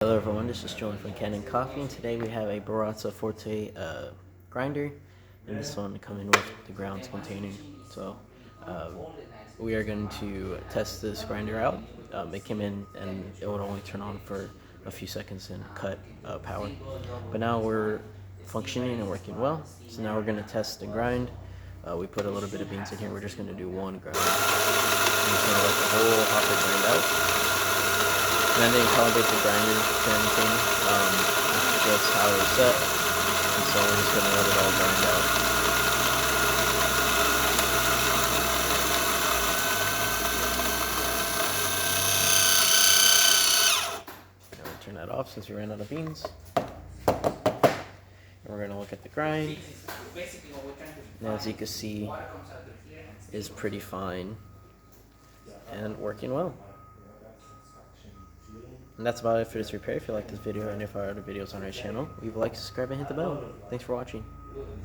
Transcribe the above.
Hello everyone, this is John from Kanen Coffee, and today we have a Baratza Forte grinder, and this one coming with the grounds containing. So we are going to test this grinder out. It came in and it would only turn on for a few seconds and cut power, but now we're functioning and working well. So now we're going to test the grind. We put a little bit of beans in here. We're just going to do one grind. I'm just going to let the whole hopper grind out. And I didn't calibrate the grinder or anything. It's just how it was set. And so we're just going to let it all grind out. Now we'll turn that off since we ran out of beans. And we're going to look at the grind. Now, as you can see, is pretty fine and working well. And that's about it for this repair. If you like this video and if our other videos on our channel, leave a like, subscribe, and hit the bell. Thanks for watching.